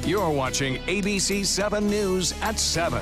You're watching ABC7 News at 7.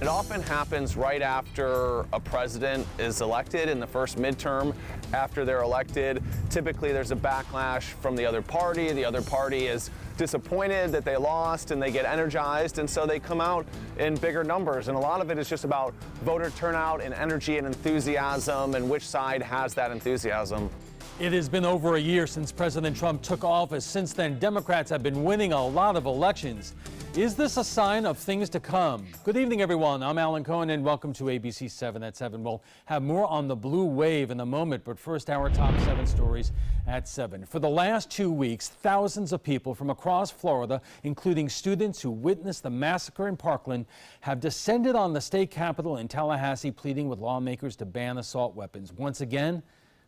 It often happens right after a president is elected in the first midterm. After they're elected, typically there's a backlash from the other party. The other party is disappointed that they lost and they get energized, and so they come out in bigger numbers. And a lot of it is just about voter turnout and energy and enthusiasm and which side has that enthusiasm. It has been over a year since President Trump took office. Since then, Democrats have been winning a lot of elections. Is this a sign of things to come? Good evening, everyone. I'm Alan Cohen, and welcome to ABC 7 at 7. We'll have more on the blue wave in a moment, but first, our top 7 stories at 7. For the last 2 weeks, thousands of people from across Florida, including students who witnessed the massacre in Parkland, have descended on the state capitol in Tallahassee, pleading with lawmakers to ban assault weapons. Once again,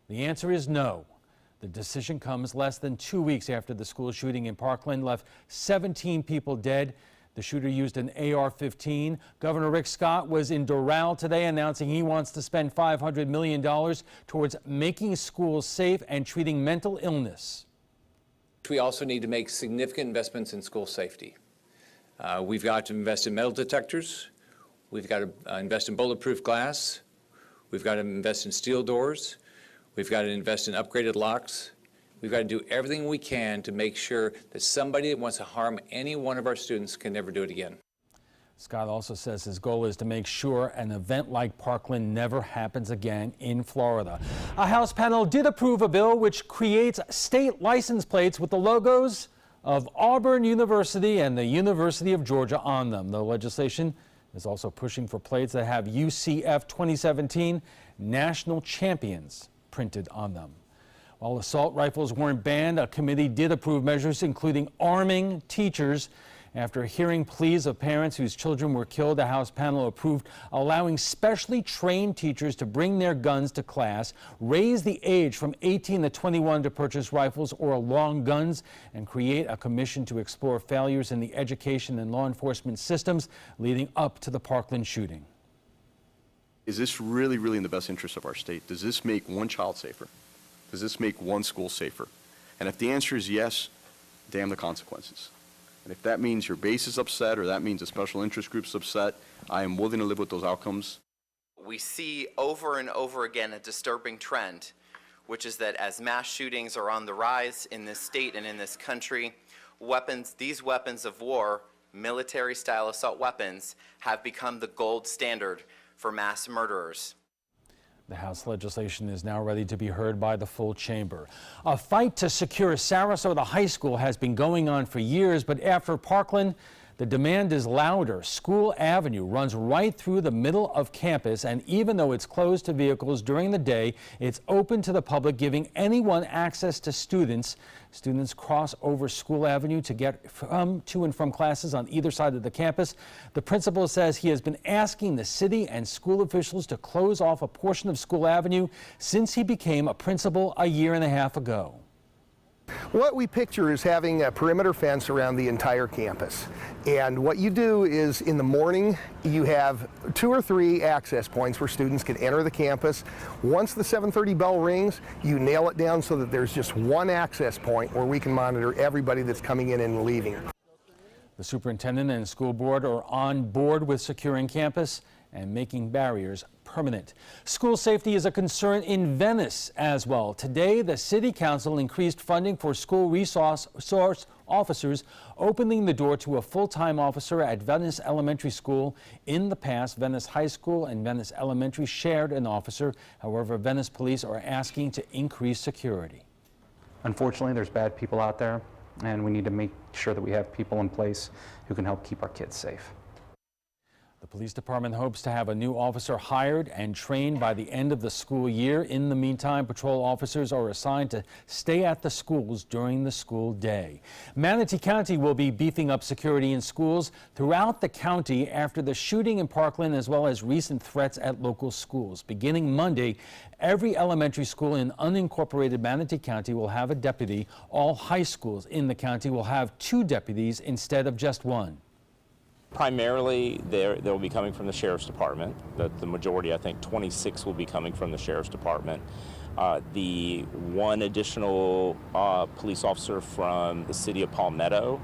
the answer is no. The decision comes less than 2 weeks after the school shooting in Parkland left 17 people dead. The shooter used an AR-15. Governor Rick Scott was in Doral today announcing he wants to spend $500 million towards making schools safe and treating mental illness. We also need to make significant investments in school safety. We've got to invest in metal detectors. We've got to invest in bulletproof glass. We've got to invest in steel doors. We've got to invest in upgraded locks. We've got to do everything we can to make sure that somebody that wants to harm any one of our students can never do it again. Scott also says his goal is to make sure an event like Parkland never happens again in Florida. A House panel did approve a bill which creates state license plates with the logos of Auburn University and the University of Georgia on them. The legislation is also pushing for plates that have UCF 2017 national champions printed on them. While assault rifles weren't banned, a committee did approve measures including arming teachers. After hearing pleas of parents whose children were killed, the House panel approved allowing specially trained teachers to bring their guns to class, raise the age from 18 to 21 to purchase rifles or long guns, and create a commission to explore failures in the education and law enforcement systems leading up to the Parkland shooting. Is this really, really in the best interest of our state? Does this make one child safer? Does this make one school safer? And if the answer is yes, damn the consequences. And if that means your base is upset or that means a special interest group's upset, I am willing to live with those outcomes. We see over and over again a disturbing trend, which is that as mass shootings are on the rise in this state and in this country, these weapons of war, military-style assault weapons, have become the gold standard for mass murderers. The House legislation is now ready to be heard by the full chamber. A fight to secure Sarasota High School has been going on for years, but after Parkland, the demand is louder. School Avenue runs right through the middle of campus, and even though it's closed to vehicles during the day, it's open to the public, giving anyone access to students. Students cross over School Avenue to get to and from classes on either side of the campus. The principal says he has been asking the city and school officials to close off a portion of School Avenue since he became a principal a year and a half ago. What we picture is having a perimeter fence around the entire campus. And what you do is in the morning, you have 2 or 3 access points where students can enter the campus. Once the 7:30 bell rings, you nail it down so that there's just one access point where we can monitor everybody that's coming in and leaving. The superintendent and school board are on board with securing campus and making barriers permanent. School safety is a concern in Venice as well. Today, the City Council increased funding for school resource officers, opening the door to a full-time officer at Venice Elementary School. In the past, Venice High School and Venice Elementary shared an officer. However, Venice police are asking to increase security. Unfortunately, there's bad people out there, and we need to make sure that we have people in place who can help keep our kids safe. The police department hopes to have a new officer hired and trained by the end of the school year. In the meantime, patrol officers are assigned to stay at the schools during the school day. Manatee County will be beefing up security in schools throughout the county after the shooting in Parkland, as well as recent threats at local schools. Beginning Monday, every elementary school in unincorporated Manatee County will have a deputy. All high schools in the county will have 2 deputies instead of just 1. Primarily, they'll be coming from the Sheriff's Department. The majority, I think 26, will be coming from the Sheriff's Department. The one additional police officer from the city of Palmetto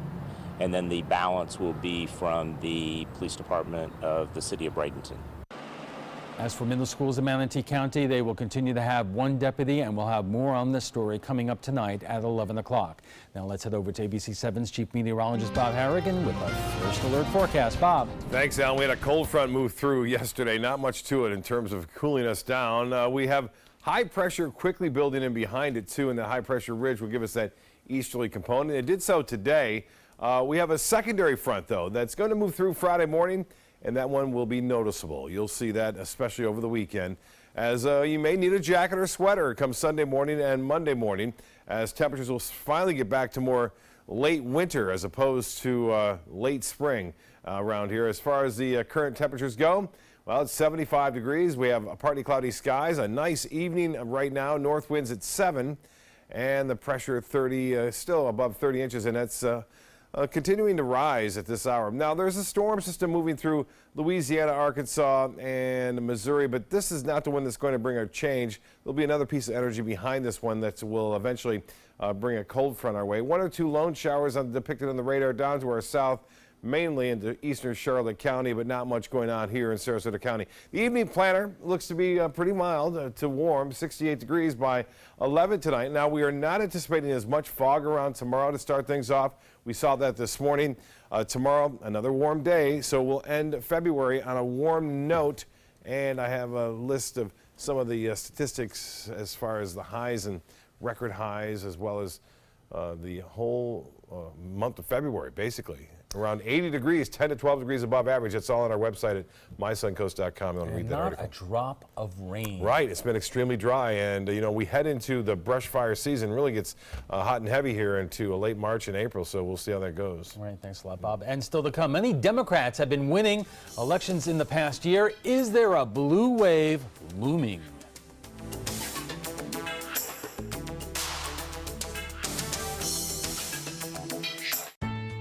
and then the balance will be from the police department of the city of Bradenton. As for middle schools in Manatee County, they will continue to have one deputy, and we'll have more on this story coming up tonight at 11 o'clock. Now let's head over to ABC7's Chief Meteorologist Bob Harrigan with our first alert forecast. Bob. Thanks, Alan. We had a cold front move through yesterday. Not much to it in terms of cooling us down. We have high pressure quickly building in behind it, too, and that high pressure ridge will give us that easterly component. It did so today. We have a secondary front, though, that's going to move through Friday morning, and that one will be noticeable. You'll see that, especially over the weekend, as you may need a jacket or sweater come Sunday morning and Monday morning, as temperatures will finally get back to more late winter as opposed to late spring around here. As far as the current temperatures go, well, it's 75 degrees. We have partly cloudy skies, a nice evening right now. North winds at 7, and the pressure 30, still above 30 inches, and that's continuing to rise at this hour. Now, there's a storm system moving through Louisiana, Arkansas, and Missouri, but this is not the one that's going to bring a change. There'll be another piece of energy behind this one that will eventually bring a cold front our way. 1 or 2 lone showers depicted on the radar down to our south, mainly into eastern Charlotte County, but not much going on here in Sarasota County. The evening planner looks to be pretty mild to warm, 68 degrees by 11 tonight. Now, we are not anticipating as much fog around tomorrow to start things off. We saw that this morning. Tomorrow, another warm day, so we'll end February on a warm note. And I have a list of some of the statistics as far as the highs and record highs, as well as the whole month of February, basically. Around 80 degrees, 10 to 12 degrees above average. That's all on our website at mysuncoast.com. You want to read that article. Not a drop of rain. Right. It's been extremely dry, and you know, we head into the brush fire season. Really gets hot and heavy here into late March and April, so we'll see how that goes. All right. Thanks a lot, Bob. And still to come, many Democrats have been winning elections in the past year. Is there a blue wave looming?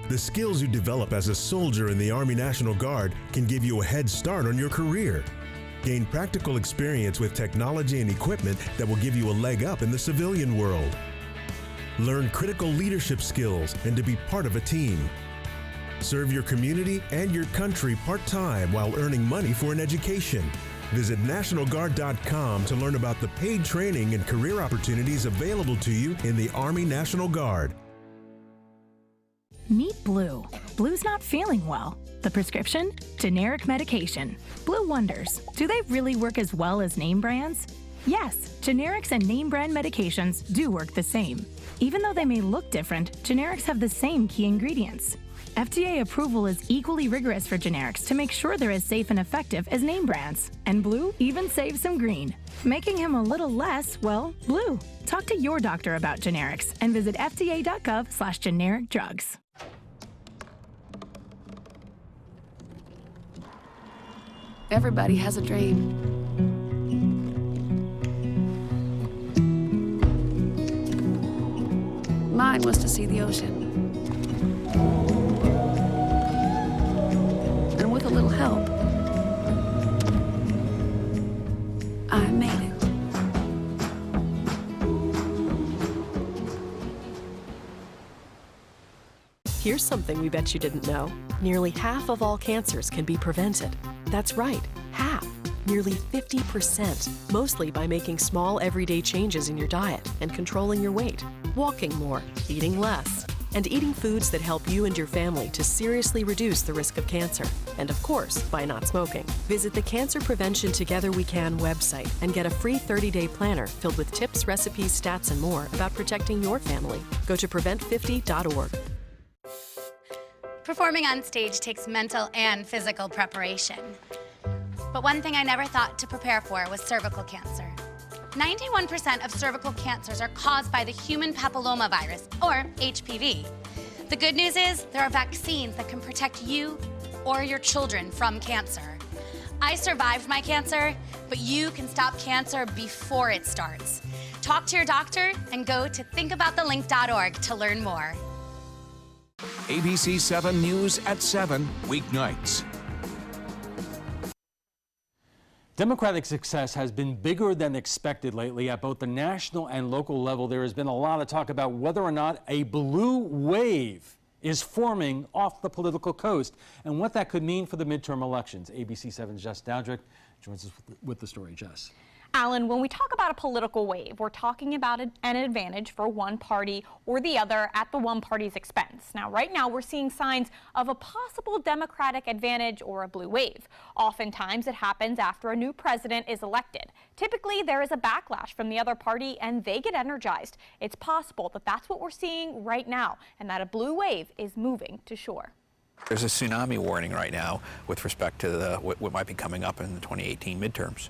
The skills you develop as a soldier in the Army National Guard can give you a head start on your career. Gain practical experience with technology and equipment that will give you a leg up in the civilian world. Learn critical leadership skills and to be part of a team. Serve your community and your country part-time while earning money for an education. Visit NationalGuard.com to learn about the paid training and career opportunities available to you in the Army National Guard. Meet Blue. Blue's not feeling well. The prescription? Generic medication. Blue wonders, do they really work as well as name brands? Yes, generics and name brand medications do work the same. Even though they may look different, generics have the same key ingredients. FDA approval is equally rigorous for generics to make sure they're as safe and effective as name brands. And Blue even saves some green, making him a little less, well, blue. Talk to your doctor about generics and visit fda.gov/generic drugs. Everybody has a dream. Mine was to see the ocean. And with a little help, I made it. Here's something we bet you didn't know. Nearly half of all cancers can be prevented. That's right, half. Nearly 50%, mostly by making small everyday changes in your diet and controlling your weight, walking more, eating less, and eating foods that help you and your family to seriously reduce the risk of cancer. And of course, by not smoking. Visit the Cancer Prevention Together We Can website and get a free 30-day planner filled with tips, recipes, stats, and more about protecting your family. Go to prevent50.org. Performing on stage takes mental and physical preparation. But one thing I never thought to prepare for was cervical cancer. 91% of cervical cancers are caused by the human papillomavirus, or HPV. The good news is there are vaccines that can protect you or your children from cancer. I survived my cancer, but you can stop cancer before it starts. Talk to your doctor and go to thinkaboutthelink.org to learn more. ABC7 News at 7, weeknights. Democratic success has been bigger than expected lately at both the national and local level. There has been a lot of talk about whether or not a blue wave is forming off the political coast and what that could mean for the midterm elections. ABC7's Jess Dowdrick joins us with the story. Jess. Alan, when we talk about a political wave, we're talking about an advantage for one party or the other at the one party's expense. Now, right now, we're seeing signs of a possible Democratic advantage or a blue wave. Oftentimes, it happens after a new president is elected. Typically, there is a backlash from the other party, and they get energized. It's possible that that's what we're seeing right now, and that a blue wave is moving to shore. There's a tsunami warning right now with respect to what might be coming up in the 2018 midterms.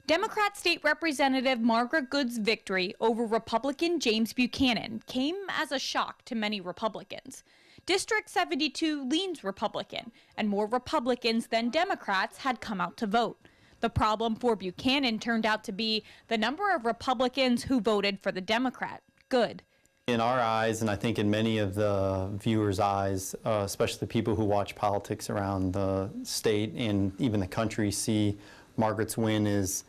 Democrat State Representative Margaret Good's victory over Republican James Buchanan came as a shock to many Republicans. District 72 leans Republican, and more Republicans than Democrats had come out to vote. The problem for Buchanan turned out to be the number of Republicans who voted for the Democrat, Good. In our eyes, and I think in many of the viewers' eyes, especially people who watch politics around the state and even the country, see Margaret's win is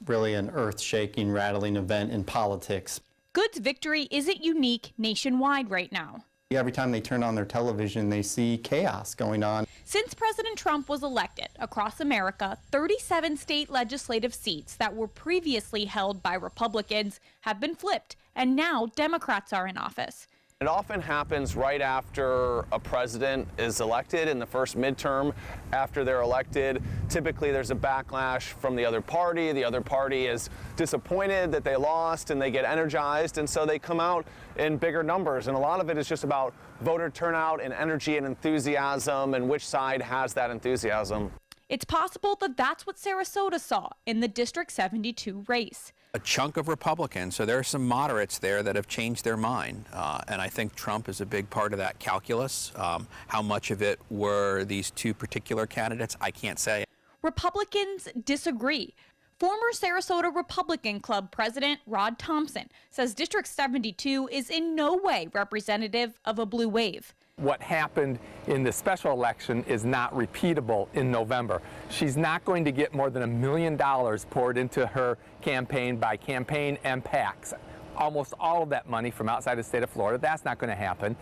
really an earth-shaking, rattling event in politics. Good's victory isn't unique nationwide right now. Every time they turn on their television, they see chaos going on. Since President Trump was elected, across America, 37 state legislative seats that were previously held by Republicans have been flipped, and now Democrats are in office. It often happens right after a president is elected in the first midterm. After they're elected, typically there's a backlash from the other party. The other party is disappointed that they lost and they get energized, and so they come out in bigger numbers. And a lot of it is just about voter turnout and energy and enthusiasm and which side has that enthusiasm. It's possible that that's what Sarasota saw in the District 72 race. A chunk of Republicans, so there are some moderates there that have changed their mind, and I think Trump is a big part of that calculus. How much of it were these two particular candidates, I can't say. Republicans disagree. Former Sarasota Republican Club President Rod Thompson says District 72 is in no way representative of a blue wave. What happened in the special election is not repeatable in November. She's not going to get more than $1 million poured into her campaign by campaign and PACs. Almost all of that money from outside the state of Florida. That's not going to happen.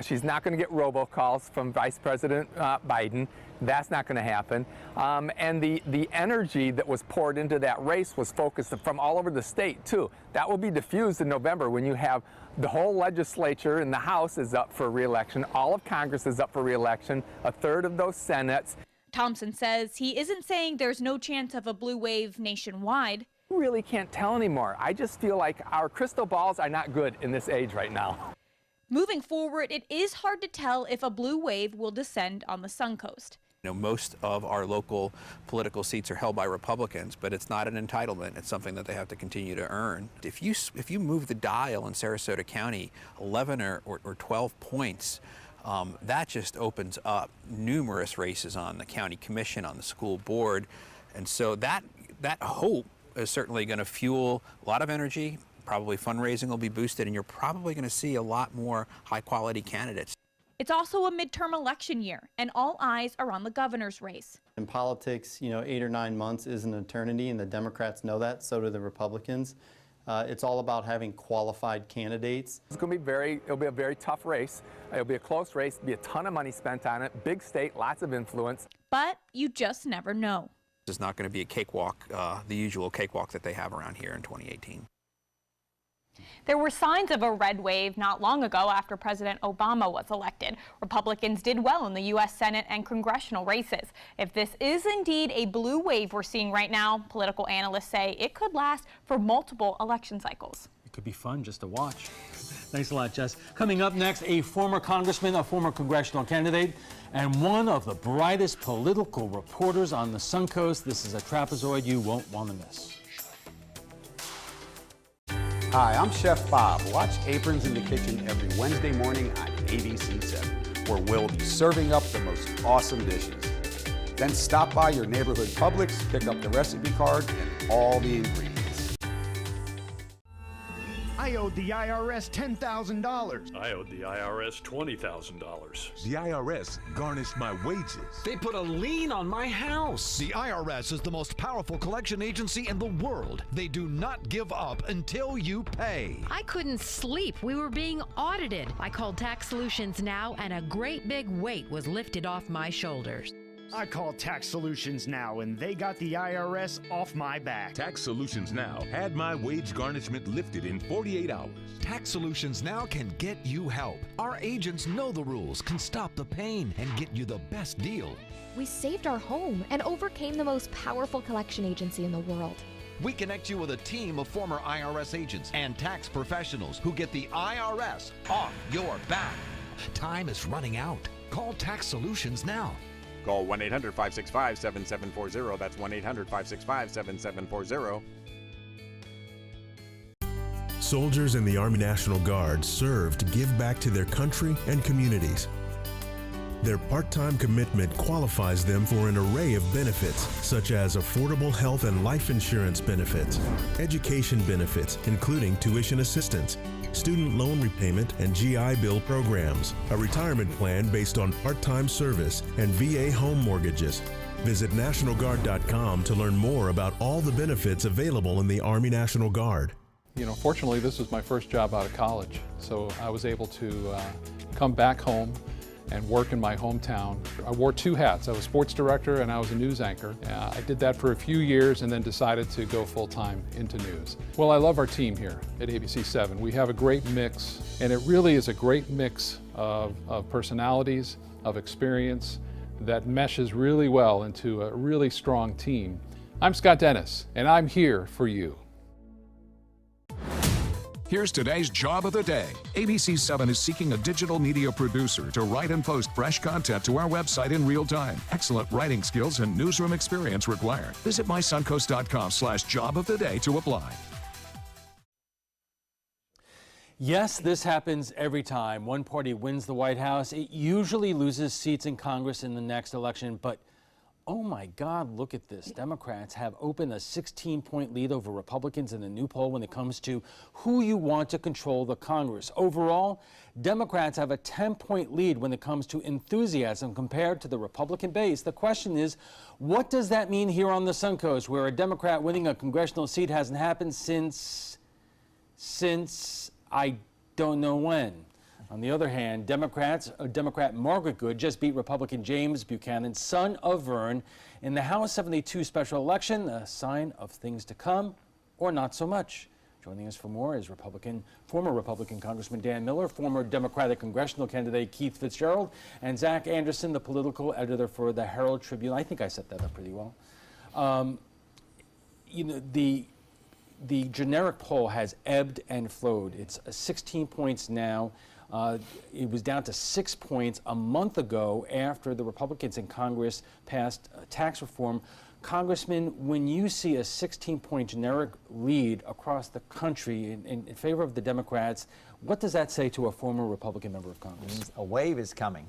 She's not going to get robocalls from Vice President Biden. That's not going to happen. And the energy that was poured into that race was focused from all over the state, too. That will be diffused in November when you have the whole legislature in the House is up for re-election. All of Congress is up for re-election. A third of those Senates. Thompson says he isn't saying there's no chance of a blue wave nationwide. Really can't tell anymore. I just feel like our crystal balls are not good in this age right now. Moving forward, it is hard to tell if a blue wave will descend on the Suncoast. You know, most of our local political seats are held by Republicans, but it's not an entitlement. It's something that they have to continue to earn. If you move the dial in Sarasota County 11 or 12 points, that just opens up numerous races on the county commission, on the school board, and so that hope is certainly going to fuel a lot of energy. Probably fundraising will be boosted, and you're probably going to see a lot more high-quality candidates. It's also a midterm election year, and all eyes are on the governor's race. In politics, 8 or 9 months is an eternity, and the Democrats know that, so do the Republicans. It's all about having qualified candidates. It's going to be it'll be a very tough race. It'll be a close race. There'll be a ton of money spent on it. Big state, lots of influence. But you just never know. It's not going to be a cakewalk, the usual cakewalk that they have around here in 2018. There were signs of a red wave not long ago after President Obama was elected. Republicans did well in the U.S. Senate and congressional races. If this is indeed a blue wave we're seeing right now, political analysts say it could last for multiple election cycles. It could be fun just to watch. Thanks a lot, Jess. Coming up next, a former congressman, a former congressional candidate, and one of the brightest political reporters on the Suncoast. This is a trapezoid you won't want to miss. Hi, I'm Chef Bob. Watch Aprons in the Kitchen every Wednesday morning on ABC7, where we'll be serving up the most awesome dishes. Then stop by your neighborhood Publix, pick up the recipe card and all the ingredients. I owed the IRS $10,000. I owed the IRS $20,000. The IRS garnished my wages. They put a lien on my house. The IRS is the most powerful collection agency in the world. They do not give up until you pay. I couldn't sleep. We were being audited. I called Tax Solutions Now, and a great big weight was lifted off my shoulders. I called Tax Solutions Now, and they got the IRS off my back. Tax Solutions Now had my wage garnishment lifted in 48 hours. Tax Solutions Now can get you help. Our agents know the rules, can stop the pain, and get you the best deal. We saved our home and overcame the most powerful collection agency in the world. We connect you with a team of former IRS agents and tax professionals who get the IRS off your back. Time is running out. Call Tax Solutions now. Call 1-800-565-7740. That's 1-800-565-7740. Soldiers in the Army National Guard serve to give back to their country and communities. Their part-time commitment qualifies them for an array of benefits, such as affordable health and life insurance benefits, education benefits, including tuition assistance, student loan repayment and GI Bill programs, a retirement plan based on part-time service, and VA home mortgages. Visit NationalGuard.com to learn more about all the benefits available in the Army National Guard. You know, fortunately, this was my first job out of college, so I was able to come back home and work in my hometown. I wore two hats. I was sports director and I was a news anchor. I did that for a few years and then decided to go full-time into news. Well, I love our team here at ABC7. We have a great mix, and it really is a great mix of personalities, of experience that meshes really well into a really strong team. I'm Scott Dennis, and I'm here for you. Here's today's Job of the Day. ABC7 is seeking a digital media producer to write and post fresh content to our website in real time. Excellent writing skills and newsroom experience required. Visit mysuncoast.com/joboftheday to apply. Yes, this happens every time one party wins the White House. It usually loses seats in Congress in the next election, but oh my God, look at this. Democrats have opened a 16-point lead over Republicans in the new poll when it comes to who you want to control the Congress. Overall, Democrats have a 10-point lead when it comes to enthusiasm compared to the Republican base. The question is, what does that mean here on the Suncoast, where a Democrat winning a congressional seat hasn't happened since I don't know when? On the other hand, Democrat Margaret Good just beat Republican James Buchanan, son of Vern, in the House 72 special election, a sign of things to come, or not so much. Joining us for more is former Republican Congressman Dan Miller, former Democratic congressional candidate Keith Fitzgerald, and Zach Anderson, the political editor for the Herald Tribune. I think I set that up pretty well. You know, the generic poll has ebbed and flowed. It's 16 points now. It was down to 6 points a month ago after the Republicans in Congress passed tax reform. Congressman, when you see a 16-point generic lead across the country in favor of the Democrats, what does that say to a former Republican member of Congress? A wave is coming,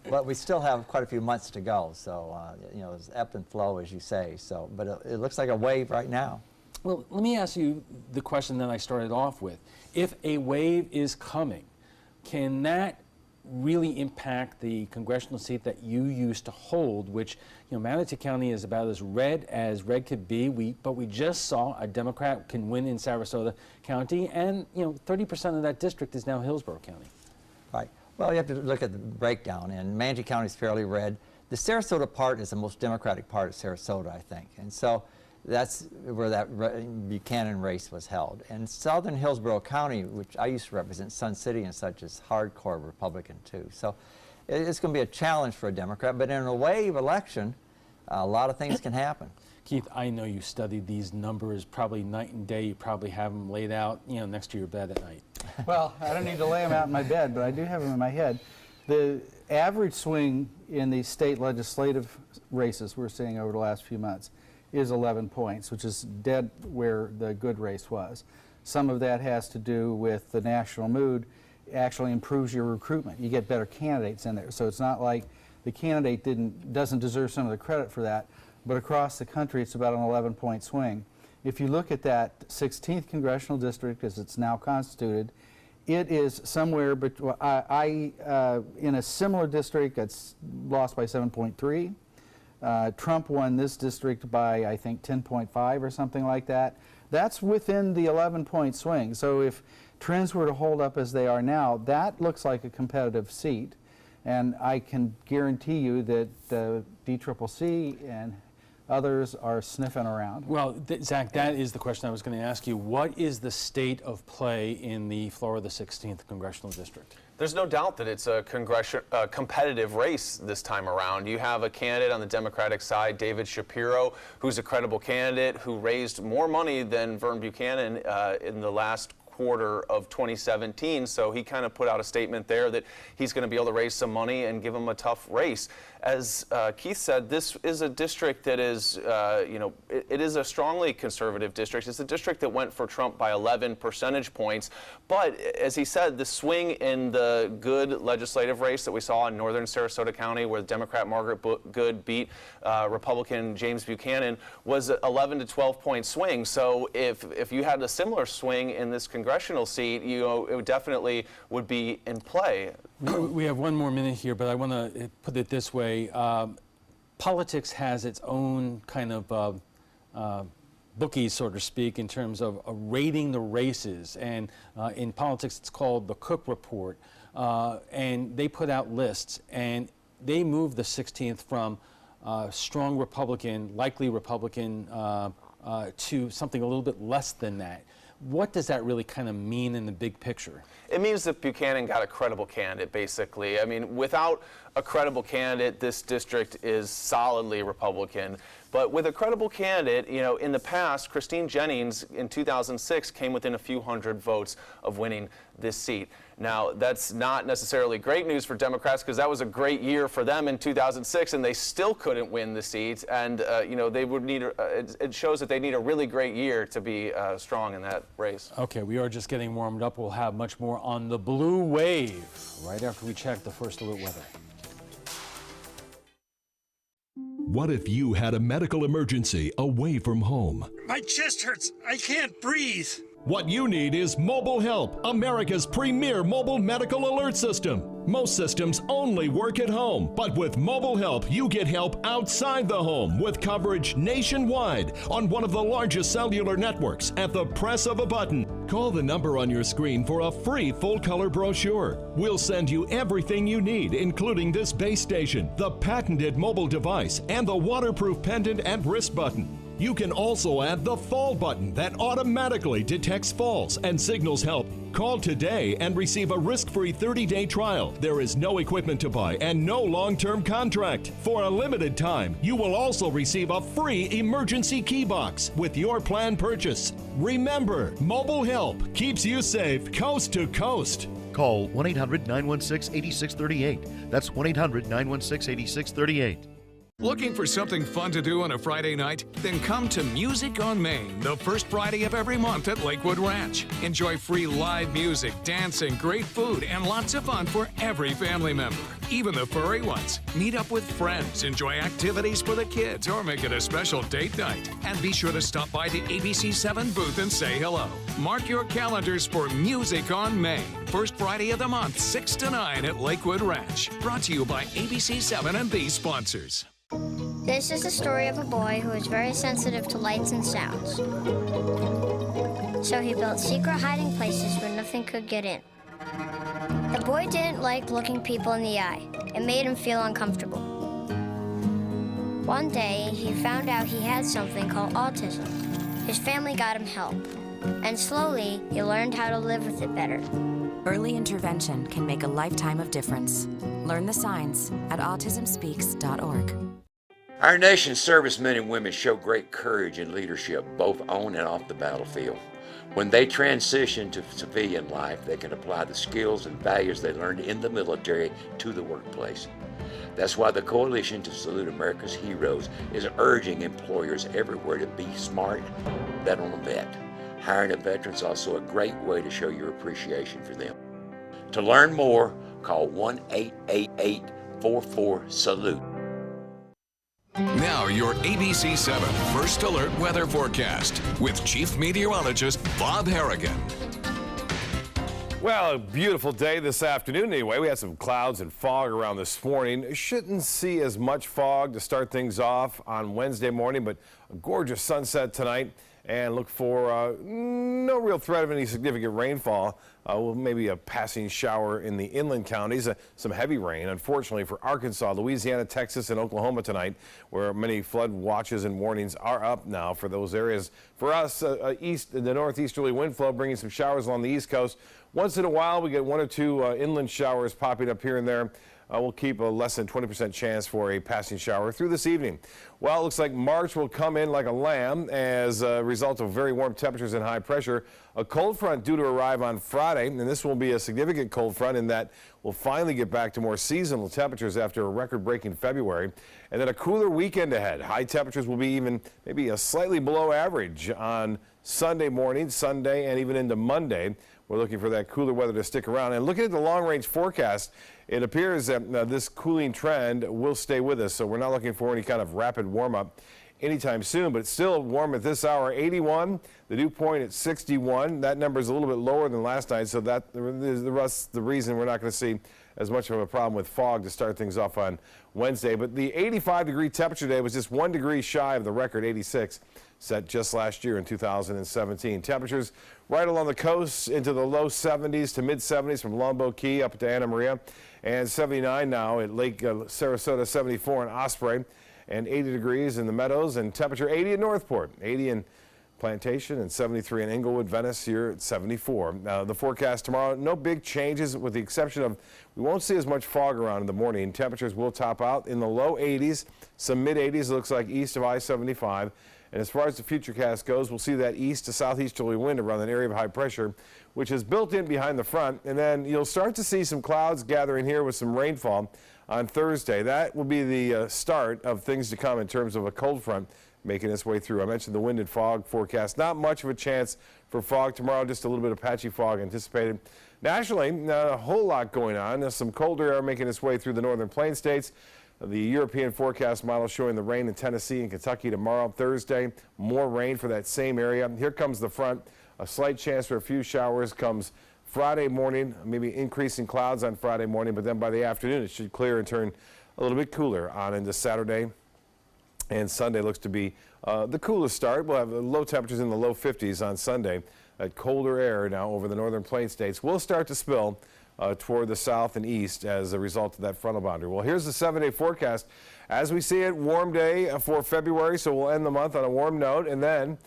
but we still have quite a few months to go. So, you know, it's ebb and flow, as you say. So, but it looks like a wave right now. Well, let me ask you the question that I started off with. If a wave is coming, can that really impact the congressional seat that you used to hold, which, you know, Manatee County is about as red could be, but we just saw a Democrat can win in Sarasota County, and, you know, 30% of that district is now Hillsborough County. Right. Well, you have to look at the breakdown, and Manatee County is fairly red. The Sarasota part is the most Democratic part of Sarasota, I think, and so that's where that Buchanan race was held. And southern Hillsborough County, which I used to represent, Sun City and such, is hardcore Republican too. So it's going to be a challenge for a Democrat, but in a wave election, a lot of things can happen. Keith, I know you studied these numbers probably night and day. You probably have them laid out, you know, next to your bed at night. Well, I don't need to lay them out in my bed, but I do have them in my head. The average swing in these state legislative races we're seeing over the last few months is 11 points, which is dead where the good race was. Some of that has to do with the national mood. It actually improves your recruitment. You get better candidates in there. So it's not like the candidate doesn't deserve some of the credit for that, but across the country it's about an 11-point swing. if you look at that 16th congressional district as it's now constituted, it is somewhere between, in a similar district that's lost by 7.3. Trump won this district by, I think, 10.5 or something like that. That's within the 11-point swing. So if trends were to hold up as they are now, that looks like a competitive seat. And I can guarantee you that the DCCC and others are sniffing around. Well, Zach, that is the question I was going to ask you. What is the state of play in the Florida 16th congressional district? There's no doubt that it's a competitive race this time around. You have a candidate on the Democratic side, David Shapiro, who's a credible candidate who raised more money than Vern Buchanan in the last quarter of 2017, so he kind of put out a statement there that he's going to be able to raise some money and give him a tough race. As Keith said, this is a district that is, it is a strongly conservative district. It's a district that went for Trump by 11 percentage points, but as he said, the swing in the Good legislative race that we saw in northern Sarasota County, where Democrat Margaret Good beat Republican James Buchanan, was an 11 to 12 point swing. So if you had a similar swing in this congressional seat, it definitely would be in play. We have one more minute here, but I want to put it this way. Politics has its own kind of bookies, so to speak, in terms of rating the races. And in politics, it's called the Cook Report. And they put out lists, and they moved the 16th from strong Republican, likely Republican, to something a little bit less than that. What does that really kind of mean in the big picture? It means that Buchanan got a credible candidate, basically. I mean, without a credible candidate, this district is solidly Republican. But with a credible candidate, in the past, Christine Jennings in 2006 came within a few hundred votes of winning this seat. Now, that's not necessarily great news for Democrats, because that was a great year for them in 2006, and they still couldn't win the seat. And they would need. It shows that they need a really great year to be strong in that race. Okay, we are just getting warmed up. We'll have much more on the Blue Wave right after we check the first alert weather. What if you had a medical emergency away from home? My chest hurts. I can't breathe. What you need is Mobile Help, America's premier mobile medical alert system. Most systems only work at home, but with Mobile Help, you get help outside the home with coverage nationwide on one of the largest cellular networks at the press of a button. Call the number on your screen for a free full-color brochure. We'll send you everything you need, including this base station, the patented mobile device, and the waterproof pendant and wrist button. You can also add the fall button that automatically detects falls and signals help. Call today and receive a risk-free 30-day trial. There is no equipment to buy and no long-term contract. For a limited time, you will also receive a free emergency key box with your plan purchase. Remember, Mobile Help keeps you safe coast to coast. Call 1-800-916-8638. That's 1-800-916-8638. Looking for something fun to do on a Friday night? Then come to Music on Main, the first Friday of every month at Lakewood Ranch. Enjoy free live music, dancing, great food, and lots of fun for every family member, even the furry ones. Meet up with friends, enjoy activities for the kids, or make it a special date night. And be sure to stop by the ABC7 booth and say hello. Mark your calendars for Music on Main, first Friday of the month, 6 to 9 at Lakewood Ranch. Brought to you by ABC7 and these sponsors. This is the story of a boy who is very sensitive to lights and sounds. So he built secret hiding places where nothing could get in. The boy didn't like looking people in the eye. It made him feel uncomfortable. One day, he found out he had something called autism. His family got him help, and slowly, he learned how to live with it better. Early intervention can make a lifetime of difference. Learn the signs at autismspeaks.org. Our nation's servicemen and women show great courage and leadership, both on and off the battlefield. When they transition to civilian life, they can apply the skills and values they learned in the military to the workplace. That's why the Coalition to Salute America's Heroes is urging employers everywhere to be smart, bet on a vet. Hiring a veteran is also a great way to show your appreciation for them. To learn more, call 1-888-44-SALUTE. Now your ABC7 First Alert weather forecast with Chief Meteorologist Bob Harrigan. Well, a beautiful day this afternoon anyway. We had some clouds and fog around this morning. Shouldn't see as much fog to start things off on Wednesday morning, but a gorgeous sunset tonight. And look for no real threat of any significant rainfall. Well, maybe a passing shower in the inland counties. Some heavy rain, unfortunately, for Arkansas, Louisiana, Texas, and Oklahoma tonight, where many flood watches and warnings are up now for those areas. For us, the northeasterly wind flow bringing some showers along the east coast. Once in a while, we get one or two inland showers popping up here and there. We'll keep a less than 20% chance for a passing shower through this evening. Well, it looks like March will come in like a lamb as a result of very warm temperatures and high pressure. A cold front due to arrive on Friday, and this will be a significant cold front in that we'll finally get back to more seasonal temperatures after a record-breaking February. And then a cooler weekend ahead. High temperatures will be even maybe a slightly below average on Sunday morning, Sunday, and even into Monday. We're looking for that cooler weather to stick around. And looking at the long-range forecast, it appears that this cooling trend will stay with us. So we're not looking for any kind of rapid warm-up anytime soon, but it's still warm at this hour. 81, the dew point at 61. That number is a little bit lower than last night, so that is the reason we're not going to see as much of a problem with fog to start things off on Wednesday. But the 85-degree temperature day was just 1 degree shy of the record 86 set just last year in 2017. Temperatures right along the coast into the low 70s to mid 70s from Longboat Key up to Anna Maria, and 79 now at Lake Sarasota, 74 in Osprey, and 80 degrees in the Meadows, and temperature 80 at Northport, 80 in Plantation, and 73 in Englewood, Venice here at 74. Now the forecast tomorrow, no big changes with the exception of we won't see as much fog around in the morning. Temperatures will top out in the low 80s, some mid 80s looks like east of I-75. And as far as the futurecast goes, we'll see that east to southeasterly wind around an area of high pressure, which is built in behind the front. And then you'll start to see some clouds gathering here with some rainfall on Thursday. That will be the start of things to come in terms of a cold front making its way through. I mentioned the wind and fog forecast. Not much of a chance for fog tomorrow, just a little bit of patchy fog anticipated. Nationally, not a whole lot going on. Some colder air making its way through the northern plain states. The European forecast model showing the rain in Tennessee and Kentucky tomorrow, Thursday. More rain for that same area. Here comes the front. A slight chance for a few showers comes Friday morning, maybe increasing clouds on Friday morning, but then by the afternoon it should clear and turn a little bit cooler on into Saturday. And Sunday looks to be the coolest start. We'll have low temperatures in the low 50s on Sunday. That colder air now over the northern plain states will start to spill toward the south and east as a result of that frontal boundary. Well, here's the 7-day forecast. As we see it, warm day for February, so we'll end the month on a warm note, and then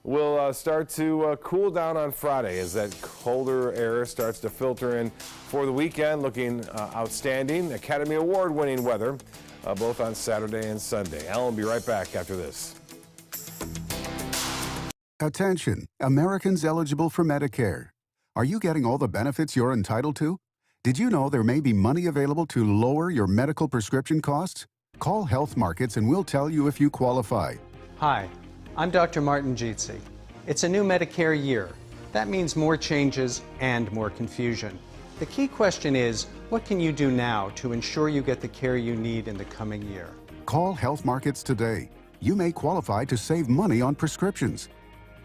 we'll start to cool down on Friday as that colder air starts to filter in for the weekend, looking outstanding. Academy Award winning weather both on Saturday and Sunday. Alan will be right back after this. Attention, Americans eligible for Medicare. Are you getting all the benefits you're entitled to? Did you know there may be money available to lower your medical prescription costs? Call Health Markets and we'll tell you if you qualify. Hi, I'm Dr. Martin Jeetsi. It's a new Medicare year. That means more changes and more confusion. The key question is, what can you do now to ensure you get the care you need in the coming year? Call Health Markets today. You may qualify to save money on prescriptions.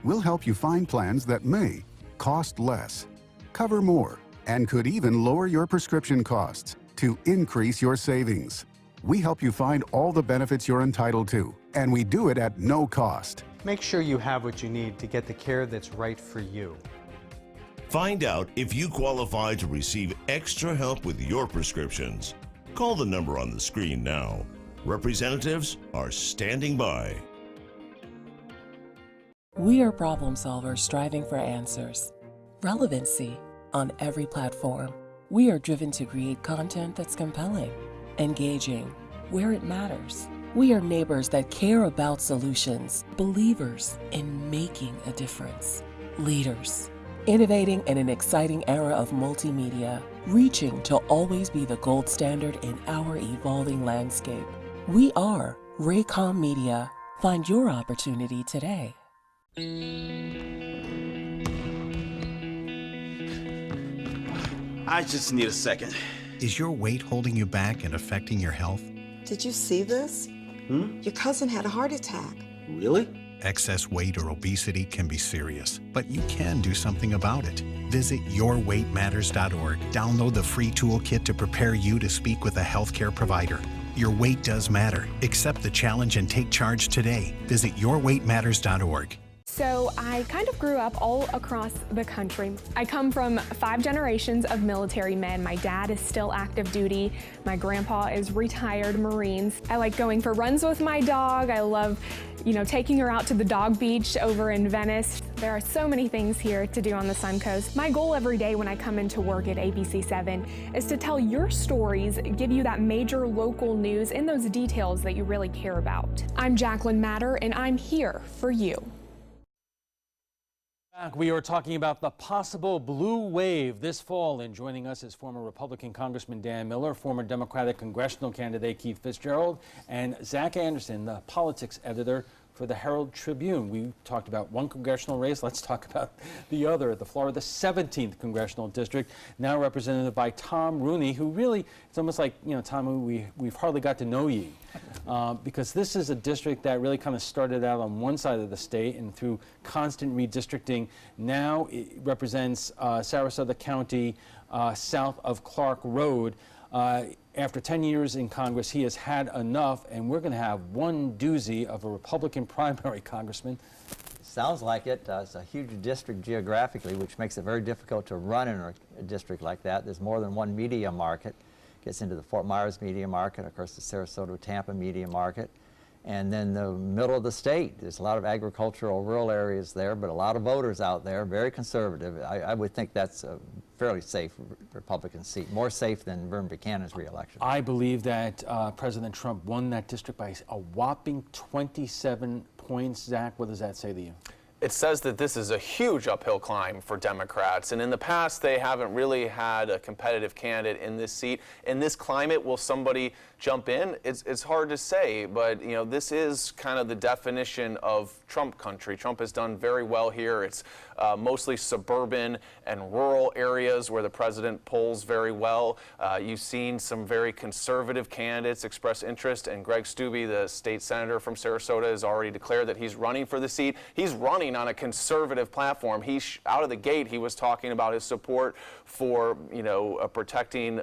We'll help you find plans that may cost less, cover more, and could even lower your prescription costs to increase your savings. We help you find all the benefits you're entitled to, and we do it at no cost. Make sure you have what you need to get the care that's right for you. Find out if you qualify to receive extra help with your prescriptions. Call the number on the screen now. Representatives are standing by. We are problem solvers striving for answers. Relevancy on every platform. We are driven to create content that's compelling, engaging, where it matters. We are neighbors that care about solutions, believers in making a difference, leaders, innovating in an exciting era of multimedia, reaching to always be the gold standard in our evolving landscape. We are Raycom Media. Find your opportunity today. I just need a second. Is your weight holding you back and affecting your health? Did you see this? Your cousin had a heart attack. Really? Excess weight or obesity can be serious, but you can do something about it. Visit yourweightmatters.org. Download the free toolkit to prepare you to speak with a healthcare provider. Your weight does matter. Accept the challenge and take charge today. Visit yourweightmatters.org. So I kind of grew up all across the country. I come from 5 generations of military men. My dad is still active duty. My grandpa is retired Marines. I like going for runs with my dog. I love, taking her out to the dog beach over in Venice. There are so many things here to do on the Suncoast. My goal every day when I come into work at ABC7 is to tell your stories, give you that major local news and those details that you really care about. I'm Jacqueline Matter, and I'm here for you. We are talking about the possible blue wave this fall, and joining us is former Republican Congressman Dan Miller, former Democratic congressional candidate Keith Fitzgerald, and Zach Anderson, the politics editor for the Herald Tribune. We talked about one congressional race. Let's talk about the other, the Florida 17th congressional district, now represented by Tom Rooney, who really, it's almost like, Tom, we've hardly got to know you. Because this is a district that really kind of started out on one side of the state, and through constant redistricting, now it represents Sarasota County south of Clark Road. After 10 years in Congress, he has had enough, and we're going to have one doozy of a Republican primary, Congressman. Sounds like it. It's a huge district geographically, which makes it very difficult to run in a district like that. There's more than one media market. Gets into the Fort Myers media market, of course the Sarasota-Tampa media market, and then the middle of the state. There's a lot of agricultural rural areas there, but a lot of voters out there, very conservative. I would think that's a fairly safe Republican seat, more safe than Vern Buchanan's reelection. I believe that President Trump won that district by a whopping 27 points. Zach, what does that say to you? It says that this is a huge uphill climb for Democrats, and in the past they haven't really had a competitive candidate in this seat. In this climate, will somebody jump in? It's hard to say, but this is kind of the definition of Trump country. Trump has done very well here. It's mostly suburban and rural areas where the president polls very well. You've seen some very conservative candidates express interest, and Greg Steube, the state senator from Sarasota, has already declared that he's running for the seat. He's running on a conservative platform. Out of the gate, he was talking about his support for protecting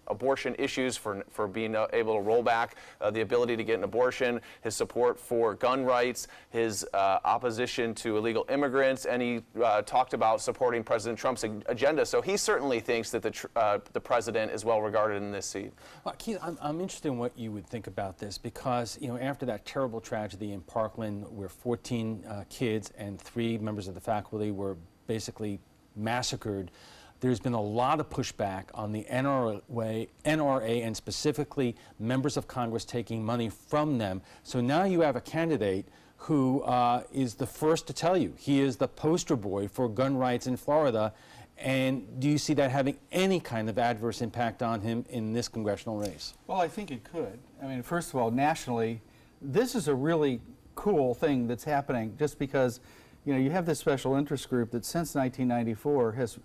abortion issues, for being able to roll back the ability to get an abortion, his support for gun rights, his opposition to illegal immigrants, and he talked about supporting President Trump's agenda. So he certainly thinks that the president is well regarded in this seat. Well, Keith, I'm interested in what you would think about this, because after that terrible tragedy in Parkland, where 14 kids and 3 members of the faculty were basically massacred, there's been a lot of pushback on the NRA and specifically members of Congress taking money from them. So now you have a candidate who is the first to tell you he is the poster boy for gun rights in Florida. And do you see that having any kind of adverse impact on him in this congressional race? Well, I think it could. I mean, first of all, nationally, this is a really cool thing that's happening, just because you have this special interest group that since 1994 has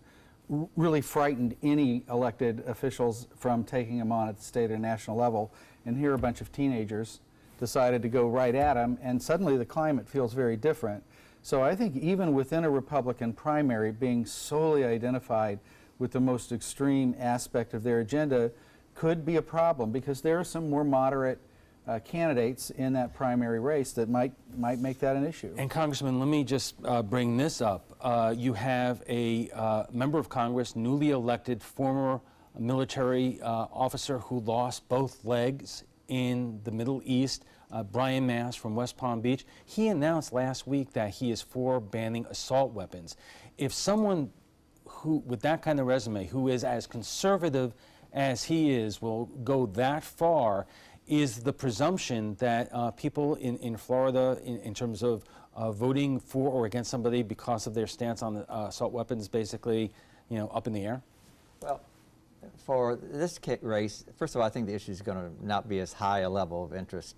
really frightened any elected officials from taking them on at the state and national level. And here a bunch of teenagers decided to go right at them, and suddenly the climate feels very different. So I think even within a Republican primary, being solely identified with the most extreme aspect of their agenda could be a problem, because there are some more moderate candidates in that primary race that might make that an issue. And Congressman, let me just bring this up. You have a member of Congress, newly elected, former military officer who lost both legs in the Middle East, Brian Mast from West Palm Beach. He announced last week that he is for banning assault weapons. If someone with that kind of resume, who is as conservative as he is, will go that far, is the presumption that people in Florida, in terms of voting for or against somebody because of their stance on assault weapons, basically, up in the air? Well, for this race, first of all, I think the issue is going to not be as high a level of interest,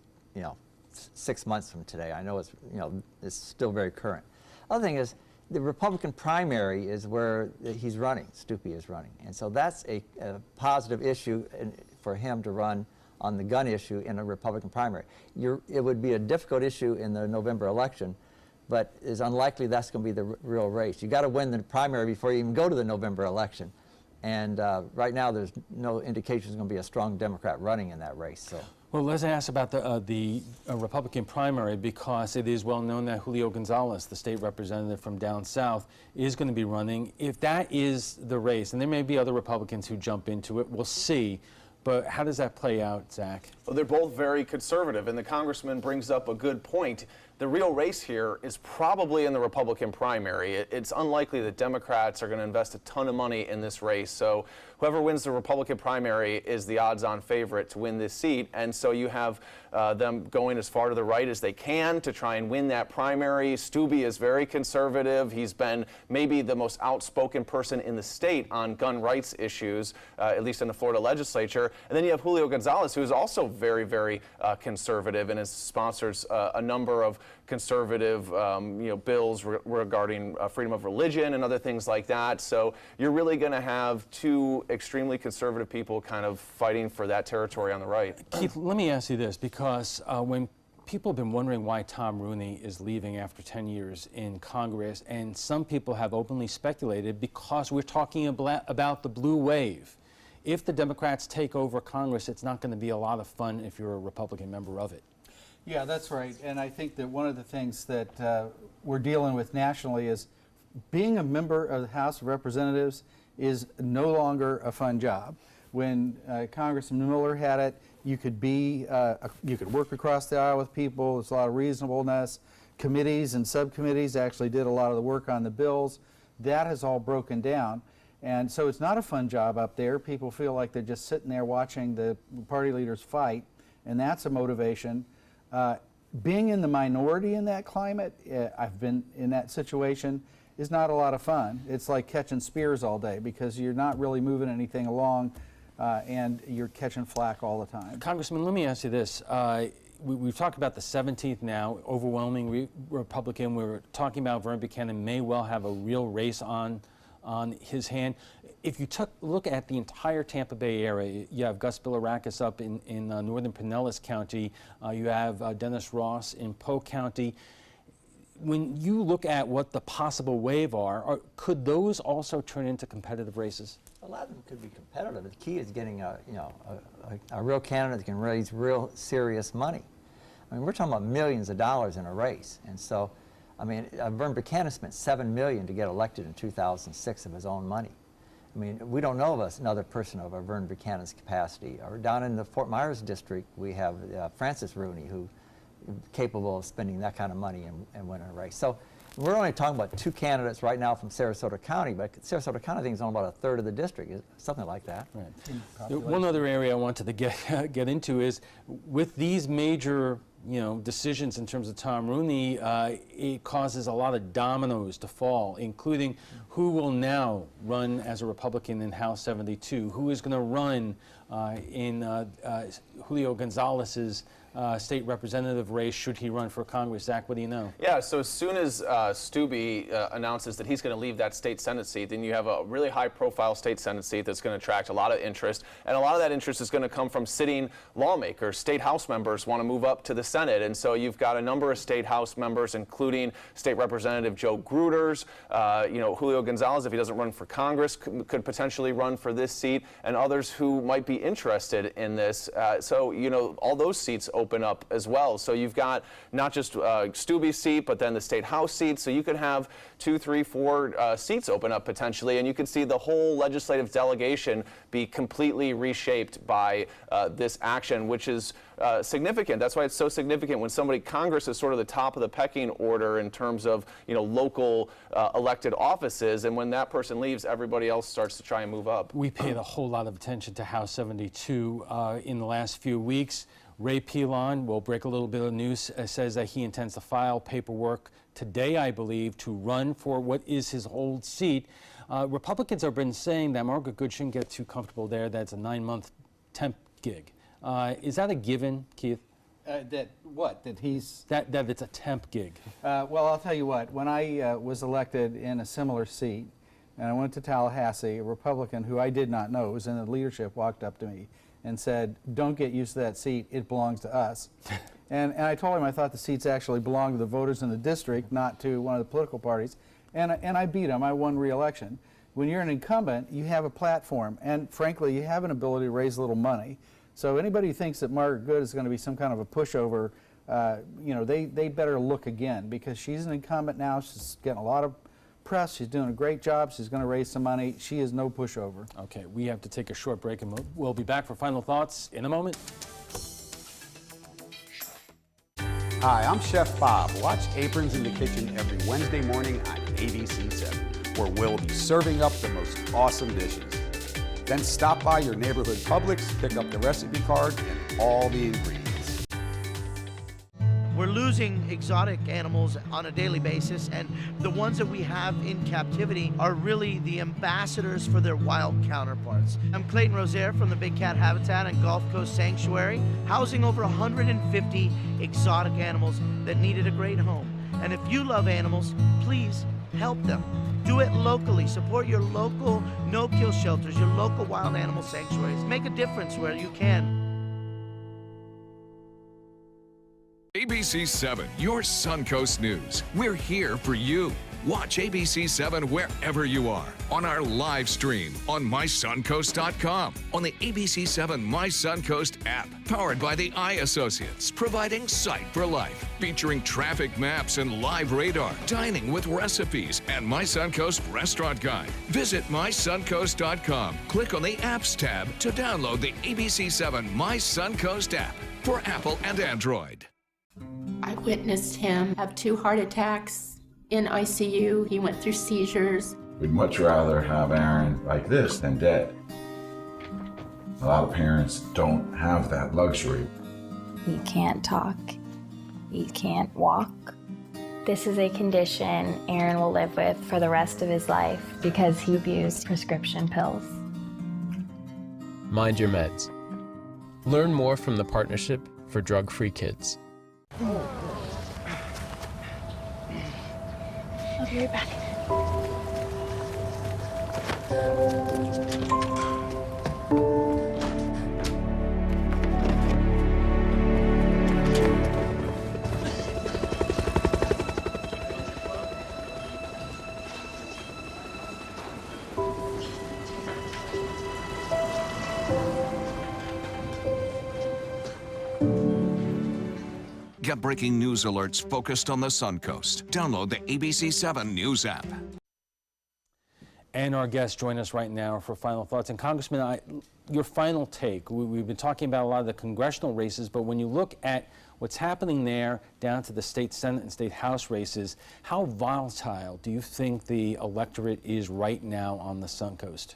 6 months from today. I know it's still very current. Other thing is, the Republican primary is where he's running, Steube is running, and so that's a positive issue for him to run on the gun issue in a Republican primary. It would be a difficult issue in the November election, but it's unlikely that's going to be the real race. You got to win the primary before you even go to the November election. And right now, there's no indication there's going to be a strong Democrat running in that race. So. Well, let's ask about the Republican primary, because it is well known that Julio Gonzalez, the state representative from down south, is going to be running. If that is the race, and there may be other Republicans who jump into it, we'll see. But how does that play out, Zach? Well, they're both very conservative, and the congressman brings up a good point. The real race here is probably in the Republican primary. It's unlikely that Democrats are going to invest a ton of money in this race. So whoever wins the Republican primary is the odds-on favorite to win this seat. And so you have them going as far to the right as they can to try and win that primary. Stubbe is very conservative. He's been maybe the most outspoken person in the state on gun rights issues, at least in the Florida legislature. And then you have Julio Gonzalez, who is also very, very conservative and has sponsored a number of conservative bills regarding freedom of religion and other things like that. So you're really going to have two extremely conservative people kind of fighting for that territory on the right. Keith, let me ask you this, because when people have been wondering why Tom Rooney is leaving after 10 years in Congress, and some people have openly speculated because we're talking about the blue wave. If the Democrats take over Congress, it's not going to be a lot of fun if you're a Republican member of it. Yeah, that's right. And I think that one of the things that we're dealing with nationally is being a member of the House of Representatives is no longer a fun job. When Congressman Miller had it, you could work across the aisle with people. There's a lot of reasonableness. Committees and subcommittees actually did a lot of the work on the bills. That has all broken down. And so it's not a fun job up there. People feel like they're just sitting there watching the party leaders fight, and that's a motivation. Being in the minority in that climate, I've been in that situation, is not a lot of fun. It's like catching spears all day because you're not really moving anything along and you're catching flack all the time. Congressman, let me ask you this. We've talked about the 17th now, overwhelming Republican. We were talking about Vern Buchanan may well have a real race on his hand. If you look at the entire Tampa Bay area, you have Gus Bilirakis up in northern Pinellas County. You have Dennis Ross in Polk County. When you look at what the possible wave could those also turn into competitive races? A lot of them could be competitive. The key is getting a real candidate that can raise real serious money. I mean, we're talking about millions of dollars in a race, and so, I mean, Vern Buchanan spent $7 million to get elected in 2006 of his own money. I mean, we don't know of another person of Vern Buchanan's capacity. Or down in the Fort Myers district, we have Francis Rooney, who is capable of spending that kind of money and winning a race. So we're only talking about two candidates right now from Sarasota County, but Sarasota County, I think, is on about a third of the district, something like that. Right. One other area I wanted to get into is with these major decisions in terms of Tom Rooney, it causes a lot of dominoes to fall, including who will now run as a Republican in House 72, who is going to run in Julio Gonzalez's state representative race should he run for Congress. Zach, what do you know? Yeah, so as soon as Stubbe announces that he's going to leave that state Senate seat, then you have a really high-profile state Senate seat that's going to attract a lot of interest, and a lot of that interest is going to come from sitting lawmakers. State House members want to move up to the Senate, and so you've got a number of state House members, including State Representative Joe Gruters, Julio Gonzalez, if he doesn't run for Congress, could potentially run for this seat, and others who might be interested in this. So, all those seats open up as well. So you've got not just Stubbe's seat, but then the state House seat. So you could have 2, 3, 4 seats open up potentially, and you could see the whole legislative delegation be completely reshaped by this action, which is significant. That's why it's so significant when Congress is sort of the top of the pecking order in terms of local elected offices, and when that person leaves, everybody else starts to try and move up. We paid a whole lot of attention to House 72 in the last few weeks. Ray Pilon will break a little bit of news, says that he intends to file paperwork today, I believe, to run for what is his old seat. Republicans have been saying that Margaret Good shouldn't get too comfortable there. That's a 9-month temp gig. Is that a given, Keith? That it's a temp gig. Well, I'll tell you what. When I was elected in a similar seat, and I went to Tallahassee. A Republican who I did not know was in the leadership walked up to me and said, "Don't get used to that seat. It belongs to us." And I told him I thought the seats actually belonged to the voters in the district, not to one of the political parties. And I beat him. I won re-election. When you're an incumbent, you have a platform, and frankly, you have an ability to raise a little money. So anybody who thinks that Margaret Good is going to be some kind of a pushover, you know, they better look again, because she's an incumbent now. She's getting a lot of press. She's doing a great job. She's going to raise some money. She is no pushover. Okay, we have to take a short break, and we'll be back for final thoughts in a moment. Hi, I'm Chef Bob. Watch Aprons in the Kitchen every Wednesday morning on ABC7, where we'll be serving up the most awesome dishes. Then stop by your neighborhood Publix, pick up the recipe card and all the ingredients. We're losing exotic animals on a daily basis, and the ones that we have in captivity are really the ambassadors for their wild counterparts. I'm Clayton Rozier from the Big Cat Habitat and Gulf Coast Sanctuary, housing over 150 exotic animals that needed a great home. And if you love animals, please help them. Do it locally. Support your local no-kill shelters, your local wild animal sanctuaries. Make a difference where you can. ABC7, your Suncoast News. We're here for you. Watch ABC7 wherever you are, on our live stream, on mysuncoast.com, on the ABC7 My Suncoast app, powered by the Eye Associates, providing sight for life, featuring traffic maps and live radar, dining with recipes, and My Suncoast Restaurant Guide. Visit mysuncoast.com. Click on the Apps tab to download the ABC7 My Suncoast app for Apple and Android. I witnessed him have 2 heart attacks in ICU. He went through seizures. We'd much rather have Aaron like this than dead. A lot of parents don't have that luxury. He can't talk. He can't walk. This is a condition Aaron will live with for the rest of his life because he abused prescription pills. Mind your meds. Learn more from the Partnership for Drug-Free Kids. I'll be right back. Get breaking news alerts focused on the Suncoast. Download the ABC7 News app. And our guests join us right now for final thoughts. And Congressman, your final take. We've been talking about a lot of the congressional races, but when you look at what's happening there down to the state Senate and state House races, how volatile do you think the electorate is right now on the Suncoast?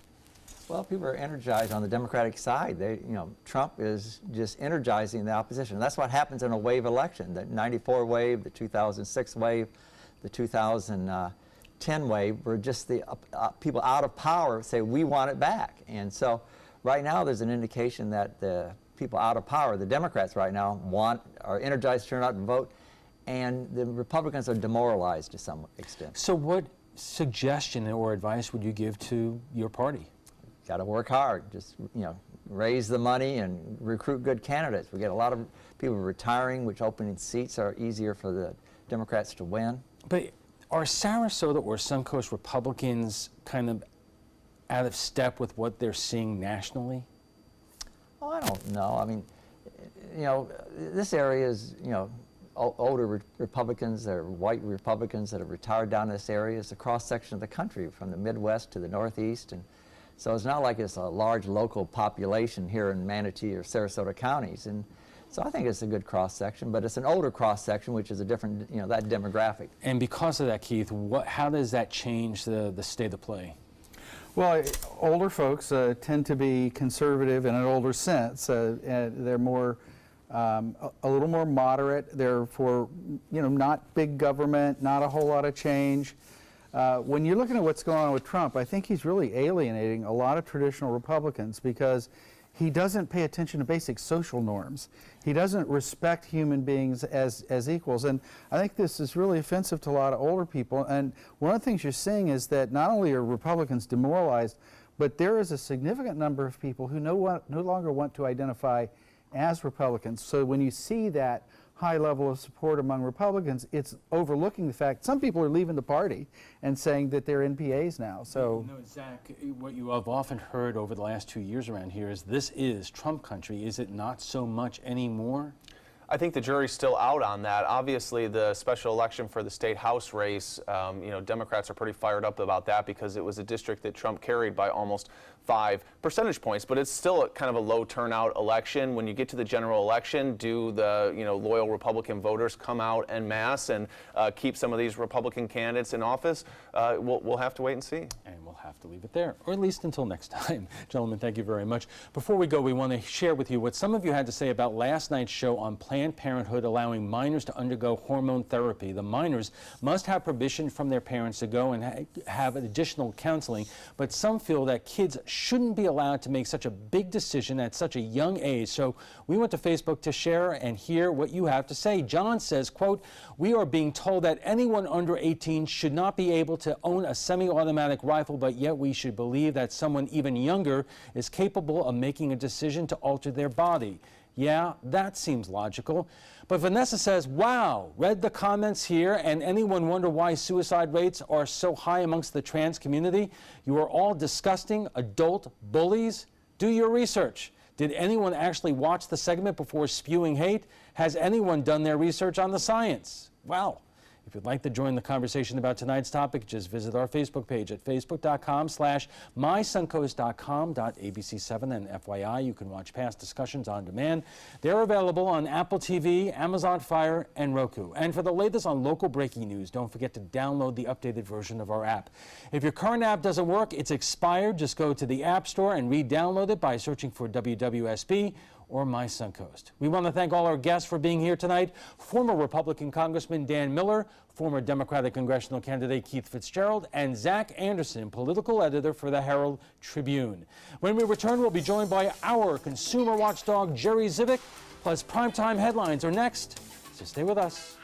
Well, people are energized on the Democratic side. Trump is just energizing the opposition. That's what happens in a wave election. The '94 wave, the 2006 wave, the 2010 wave, were just the people out of power say, we want it back. And so right now there's an indication that the people out of power, the Democrats right now, are energized to turn out and vote, and the Republicans are demoralized to some extent. So what suggestion or advice would you give to your party? Got to work hard. Just raise the money and recruit good candidates. We get a lot of people retiring, which opening seats are easier for the Democrats to win. But are Sarasota or Suncoast Republicans kind of out of step with what they're seeing nationally? Oh, I don't know. I mean, this area is older Republicans, or white Republicans that have retired down in this area. It's a cross-section of the country, from the Midwest to the Northeast, and so it's not like it's a large local population here in Manatee or Sarasota counties. And so I think it's a good cross-section, but it's an older cross-section, which is a different, that demographic. And because of that, Keith, how does that change the state of play? Well, older folks tend to be conservative in an older sense. They're more, a little more moderate. They're for, not big government, not a whole lot of change. When you're looking at what's going on with Trump, I think he's really alienating a lot of traditional Republicans, because he doesn't pay attention to basic social norms. He doesn't respect human beings as equals. And I think this is really offensive to a lot of older people. And one of the things you're seeing is that not only are Republicans demoralized, but there is a significant number of people who no longer want to identify as Republicans. So when you see that high level of support among Republicans, it's overlooking the fact some people are leaving the party and saying that they're NPAs now. So, you know, Zach, what you have often heard over the last 2 years around here is this is Trump country. Is it not so much anymore? I think the jury's still out on that. Obviously, the special election for the state house race, Democrats are pretty fired up about that because it was a district that Trump carried by almost 5 percentage points. But it's still kind of a low turnout election. When you get to the general election, do the loyal Republican voters come out en masse and keep some of these Republican candidates in office? We'll have to wait and see. And we'll have to leave it there, or at least until next time. Gentlemen, thank you very much. Before we go, we want to share with you what some of you had to say about last night's show on Planned Parenthood allowing minors to undergo hormone therapy. The minors must have permission from their parents to go and have additional counseling, but some feel that kids shouldn't be allowed to make such a big decision at such a young age. So we went to Facebook to share and hear what you have to say. John says, quote, "We are being told that anyone under 18 should not be able to own a semi-automatic rifle, but yet we should believe that someone even younger is capable of making a decision to alter their body. Yeah, that seems logical." But Vanessa says, wow, read the comments here, and anyone wonder why suicide rates are so high amongst the trans community? You are all disgusting adult bullies. Do your research. Did anyone actually watch the segment before spewing hate? Has anyone done their research on the science? Well, if you'd like to join the conversation about tonight's topic, just visit our Facebook page at facebook.com/mysuncoast.com.abc7. And FYI, you can watch past discussions on demand. They're available on Apple TV, Amazon Fire, and Roku. And for the latest on local breaking news, don't forget to download the updated version of our app. If your current app doesn't work, it's expired. Just go to the App Store and re-download it by searching for WWSB or My Suncoast. We want to thank all our guests for being here tonight. Former Republican Congressman Dan Miller, former Democratic congressional candidate Keith Fitzgerald, and Zach Anderson, political editor for the Herald Tribune. When we return, we'll be joined by our consumer watchdog Jerry Zivick, plus primetime headlines are next. So stay with us.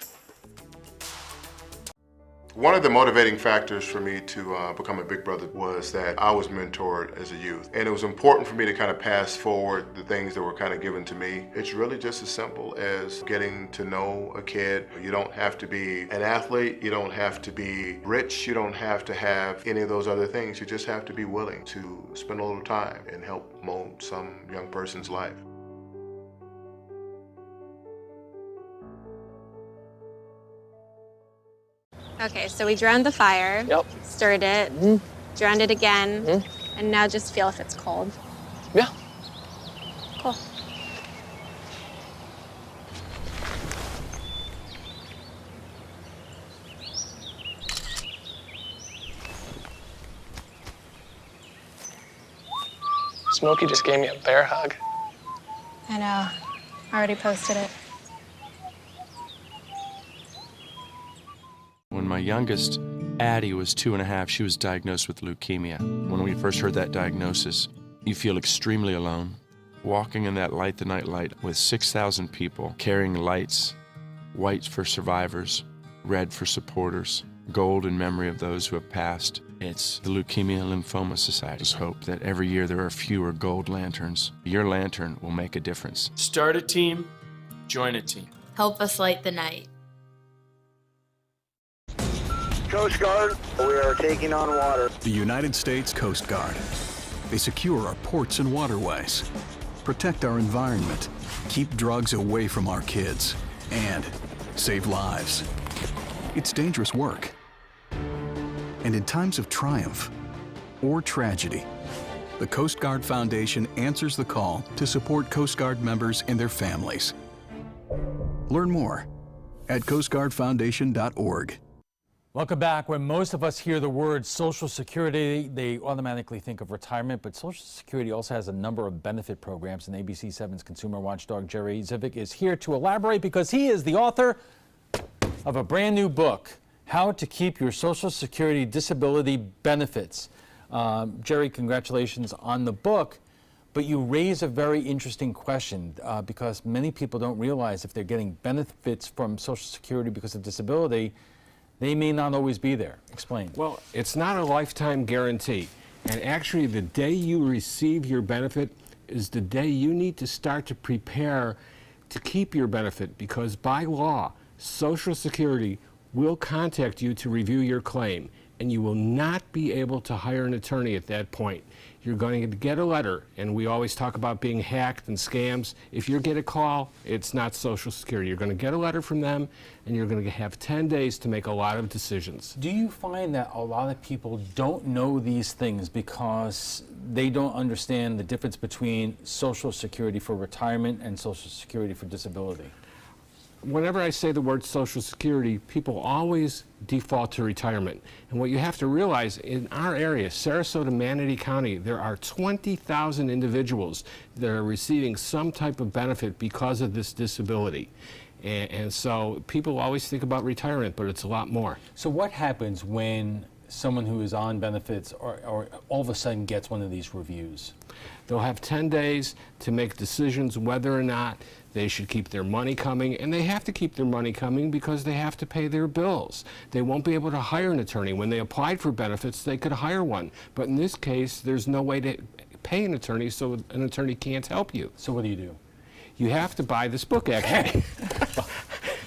One of the motivating factors for me to become a Big Brother was that I was mentored as a youth. And it was important for me to kind of pass forward the things that were kind of given to me. It's really just as simple as getting to know a kid. You don't have to be an athlete. You don't have to be rich. You don't have to have any of those other things. You just have to be willing to spend a little time and help mold some young person's life. Okay, so we drowned the fire, stirred it, drowned it again, and now just feel if it's cold. Yeah. Cool. Smokey just gave me a bear hug. I know. I already posted it. When my youngest, Addie, was 2.5, she was diagnosed with leukemia. When we first heard that diagnosis, you feel extremely alone. Walking in that Light the Night light with 6,000 people carrying lights, white for survivors, red for supporters, gold in memory of those who have passed. It's the Leukemia Lymphoma Society's hope that every year there are fewer gold lanterns. Your lantern will make a difference. Start a team, join a team. Help us light the night. Coast Guard, we are taking on water. The United States Coast Guard. They secure our ports and waterways, protect our environment, keep drugs away from our kids, and save lives. It's dangerous work. And in times of triumph or tragedy, the Coast Guard Foundation answers the call to support Coast Guard members and their families. Learn more at coastguardfoundation.org. Welcome back. When most of us hear the word Social Security, they automatically think of retirement, but Social Security also has a number of benefit programs, and ABC7's consumer watchdog Jerry Zivick is here to elaborate because he is the author of a brand new book, How to Keep Your Social Security Disability Benefits. Jerry, congratulations on the book, But you raise a very interesting question because many people don't realize if they're getting benefits from Social Security because of disability, they may not always be there. Explain. Well, it's not a lifetime guarantee. And actually, the day you receive your benefit is the day you need to start to prepare to keep your benefit, because by law, Social Security will contact you to review your claim, and you will not be able to hire an attorney at that point. You're going to get a letter, and we always talk about being hacked and scams. If you get a call, it's not Social Security. You're going to get a letter from them, and you're going to have 10 days to make a lot of decisions. Do you find that a lot of people don't know these things because they don't understand the difference between Social Security for retirement and Social Security for disability? Whenever I say the word Social Security, people always default to retirement. And what you have to realize, in our area, Sarasota, Manatee County, there are 20,000 individuals that are receiving some type of benefit because of this disability. And so people always think about retirement, but it's a lot more. So what happens when someone who is on benefits or all of a sudden gets one of these reviews? They'll have 10 days to make decisions whether or not they should keep their money coming, and they have to keep their money coming because they have to pay their bills. They won't be able to hire an attorney. When they applied for benefits, they could hire one. But in this case, there's no way to pay an attorney, so an attorney can't help you. So what do? You have to buy this book, actually.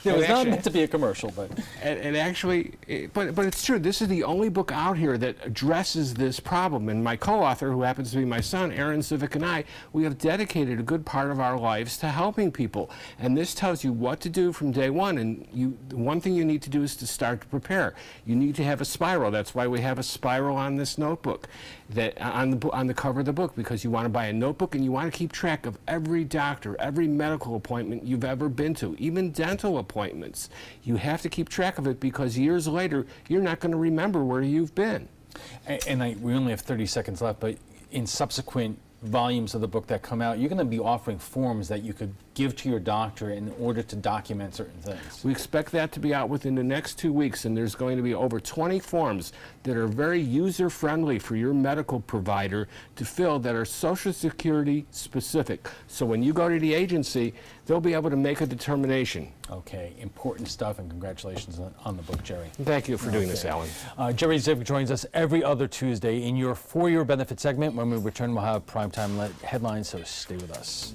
It was not meant to be a commercial, but... And actually, but it's true. This is the only book out here that addresses this problem. And my co-author, who happens to be my son, Aaron Civic, and I, we have dedicated a good part of our lives to helping people. And this tells you what to do from day one. And the one thing you need to do is to start to prepare. You need to have a spiral. That's why we have a spiral on this notebook, that on the cover of the book, because you want to buy a notebook and you want to keep track of every doctor, every medical appointment you've ever been to, even dental appointments. You have to keep track of it because years later, you're not going to remember where you've been. And we only have 30 seconds left, but in subsequent volumes of the book that come out, you're going to be offering forms that you could give to your doctor in order to document certain things. We expect that to be out within the next 2 weeks, and there's going to be over 20 forms that are very user-friendly for your medical provider to fill that are Social Security specific. So when you go to the agency, they'll be able to make a determination. Okay, important stuff, and congratulations on the book, Jerry. Thank you for doing this, Alan. Jerry Civic joins us every other Tuesday in your For Your Benefit segment. When we return, we'll have primetime headlines, so stay with us.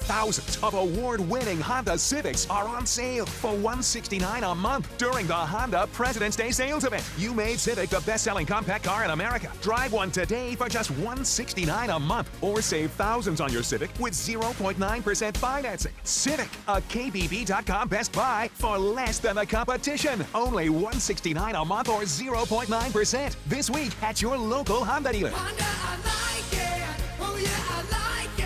Thousands of award-winning Honda Civics are on sale for $169 a month during the Honda President's Day sales event. You made Civic the best-selling compact car in America. Drive one today for just $169 a month, or save thousands on your Civic with 0.9% financing. Civic, a KBB.com Best Buy for less than the competition. Only $169 a month or 0.9% this week at your local Honda dealer. Honda, I like it. Oh yeah, I like it.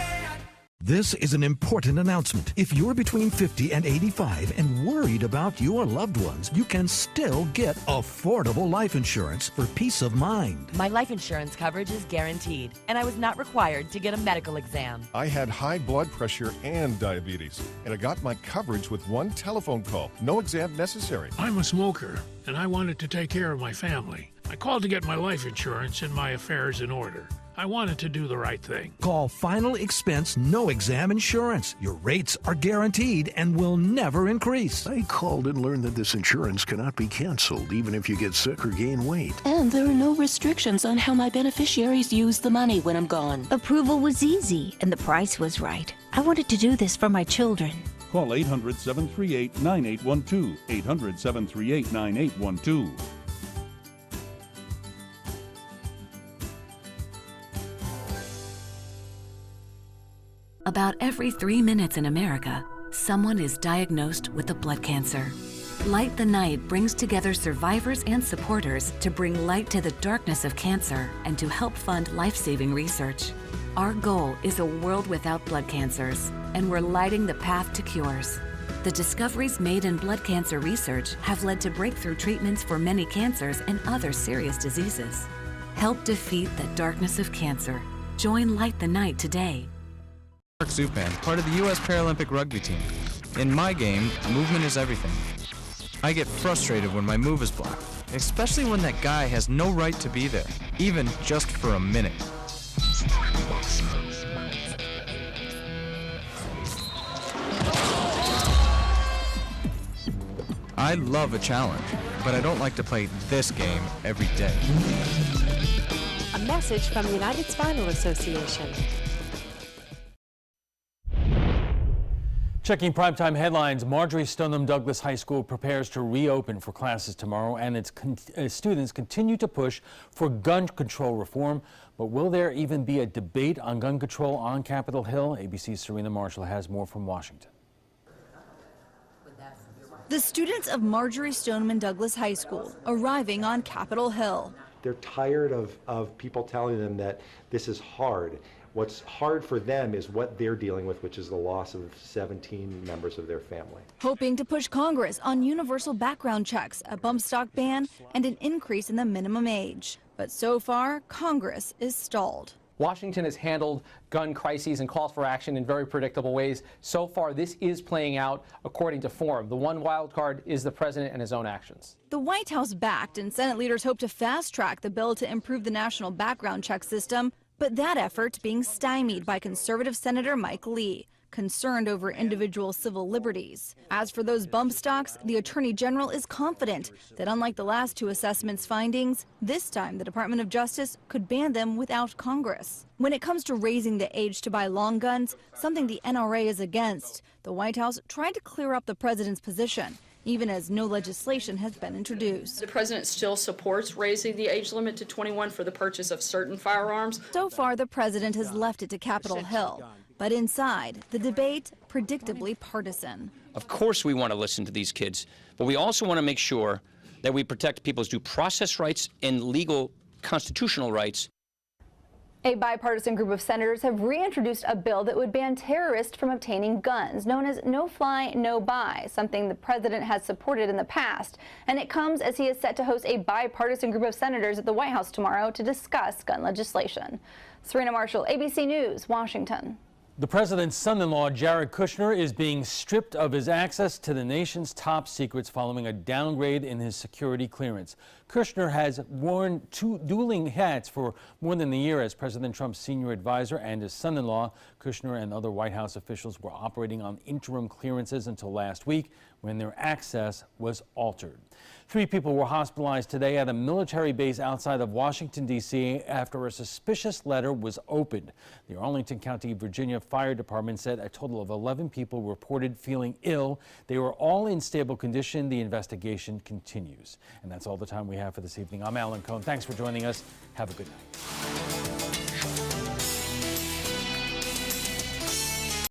This is an important announcement. If you're between 50 and 85 and worried about your loved ones, you can still get affordable life insurance for peace of mind. My life insurance coverage is guaranteed, and I was not required to get a medical exam. I had high blood pressure and diabetes, and I got my coverage with one telephone call. No exam necessary. I'm a smoker, and I wanted to take care of my family. I called to get my life insurance and my affairs in order. I wanted to do the right thing. Call Final Expense No Exam Insurance. Your rates are guaranteed and will never increase. I called and learned that this insurance cannot be canceled even if you get sick or gain weight. And there are no restrictions on how my beneficiaries use the money when I'm gone. Approval was easy and the price was right. I wanted to do this for my children. Call 800-738-9812. 800-738-9812. About every 3 minutes in America, someone is diagnosed with a blood cancer. Light the Night brings together survivors and supporters to bring light to the darkness of cancer and to help fund life-saving research. Our goal is a world without blood cancers, and we're lighting the path to cures. The discoveries made in blood cancer research have led to breakthrough treatments for many cancers and other serious diseases. Help defeat the darkness of cancer. Join Light the Night today. Zupan, part of the U.S. Paralympic rugby team. In my game, movement is everything. I get frustrated when my move is blocked. especially when that guy has no right to be there, even just for a minute. I love a challenge, but I don't like to play this game every day. A message from the United Spinal Association. Checking primetime headlines, Marjory Stoneman Douglas High School prepares to reopen for classes tomorrow, and its students continue to push for gun control reform. But will there even be a debate on gun control on Capitol Hill? ABC's Serena Marshall has more from Washington. The students of Marjory Stoneman Douglas High School arriving on Capitol Hill. They're tired of people telling them that this is hard. What's hard for them is what they're dealing with, which is the loss of 17 members of their family. Hoping to push Congress on universal background checks, a bump stock ban, and an increase in the minimum age. But so far, Congress is stalled. Washington has handled gun crises and calls for action in very predictable ways. So far, this is playing out according to form. The one wild card is the president and his own actions. The White House backed, and Senate leaders hope to fast-track the bill to improve the national background check system, but that effort being stymied by conservative Senator Mike Lee, concerned over individual civil liberties. As for those bump stocks, the Attorney General is confident that unlike the last two assessments' findings, this time the Department of Justice could ban them without Congress. When it comes to raising the age to buy long guns, something the NRA is against, the White House tried to clear up the president's position, even as no legislation has been introduced. The president still supports raising the age limit to 21 for the purchase of certain firearms. So far, the president has left it to Capitol Hill. But inside, the debate predictably partisan. Of course we want to listen to these kids, but we also want to make sure that we protect people's due process rights and legal constitutional rights. A bipartisan group of senators have reintroduced a bill that would ban terrorists from obtaining guns, known as no fly, no buy, something the president has supported in the past. And it comes as he is set to host a bipartisan group of senators at the White House tomorrow to discuss gun legislation. Serena Marshall, ABC News, Washington. The president's son-in-law, Jared Kushner, is being stripped of his access to the nation's top secrets following a downgrade in his security clearance. Kushner has worn two dueling hats for more than a year as President Trump's senior advisor and his son-in-law. Kushner and other White House officials were operating on interim clearances until last week when their access was altered. 3 people were hospitalized today at a military base outside of Washington, D.C. after a suspicious letter was opened. The Arlington County, Virginia Fire Department said a total of 11 people reported feeling ill. They were all in stable condition. The investigation continues. And that's all the time we have for this evening. I'm Alan Cohn. Thanks for joining us. Have a good night.